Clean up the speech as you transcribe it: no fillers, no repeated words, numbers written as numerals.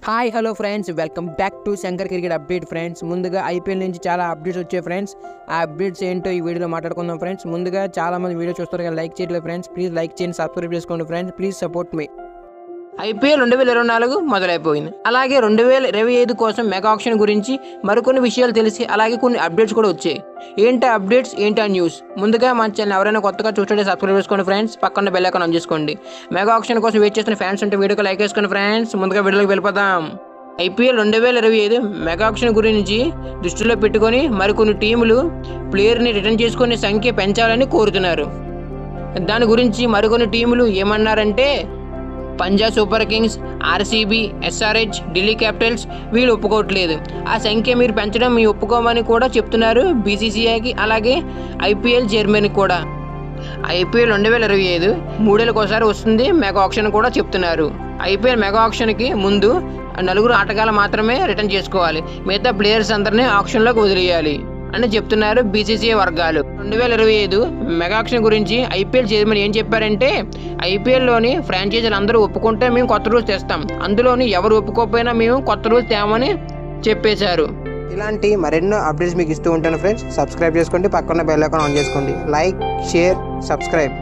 Hi hello friends, welcome back to Shankar cricket update friends. ముందుగా IPL నుంచి చాలా updates వచ్చాయి ఫ్రెండ్స్. ఆ అప్డేట్స్ ఏంటో ఈ వీడియోలో మాట్లాడుకుందాం ఫ్రెండ్స్. ముందుగా చాలా మంది వీడియో చూస్తారు కదా, లైక్ చేయట్లేదు ఫ్రెండ్స్. ప్లీజ్ లైక్ చేయండి, సబ్స్క్రైబ్ చేసుకోండి friends. Please support me. IPL 2024 మొదలైపోయింది. అలాగే 2025 కోసం మెగా ఆక్షన్ గురించి మరికొన్ని విషయాలు తెలిసి అలాగే కొన్ని అప్డేట్స్ కూడా వచ్చాయి. ఏంటి అప్డేట్స్, ఏంటి న్యూస్? ముందుగా మన ఛానల్ ఎవరైనా కొత్తగా చూస్తుంటే సబ్స్క్రైబ్ చేసుకోండి ఫ్రెండ్స్. పక్కన బెల్ ఐకాన్ ఆన్ చేసుకోండి. మెగా ఆక్షన్ కోసం వెయిట్ చేస్తున్న ఫ్యాన్స్ ఉంటే వీడియోకి లైక్ చేసుకోండి ఫ్రెండ్స్. ముందుగా వీడియోకి వెళ్ళిపోదాం. ఐపీఎల్ 2025 మెగా ఆక్షన్ గురించి దృష్టిలో పెట్టుకొని మరికొన్ని టీములు ప్లేయర్ని రిటర్న్ చేసుకునే సంఖ్య పెంచాలని కోరుతున్నారు. దాని గురించి మరికొన్ని టీములు ఏమన్నారంటే, Punjab super Kings, RCB, SRH, Delhi Capitals వీళ్ళు ఒప్పుకోవట్లేదు. ఆ సంఖ్య మీరు పెంచడం మీ ఒప్పుకోమని కూడా చెప్తున్నారు బీసీసీఐకి, అలాగే ఐపీఎల్ చైర్మన్కి కూడా. ఐపీఎల్ 2025 మూడేళ్ళకి ఒకసారి వస్తుంది మెగా ఆక్షన్ కూడా చెప్తున్నారు. ఐపీఎల్ మెగా ఆక్షన్కి ముందు 4 ఆటగాళ్ళు మాత్రమే రిటర్న్ చేసుకోవాలి, మిగతా ప్లేయర్స్ అందరినీ ఆక్షన్లోకి వదిలేయాలి అని చెప్తున్నారు బీసీసీఐ వర్గాలు. 2025 మెగా ఆక్షన్ గురించి ఐపీఎల్ చైర్మన్ ఏం చెప్పారంటే, ఐపీఎల్లోని ఫ్రాంచైజీలు అందరూ ఒప్పుకుంటే మేము కొత్త రూల్స్ తెస్తాం, అందులోని ఎవరు ఒప్పుకోకపోయినా మేము కొత్త రూల్స్ తేమని చెప్పేశారు. ఇలాంటి మరెన్నో అప్డేట్స్ మీకు ఇస్తూ ఉంటాను ఫ్రెండ్స్. సబ్స్క్రైబ్ చేసుకోండి, పక్కన బెల్ ఐకాన్ ఆన్ చేసుకోండి. Like, share, subscribe.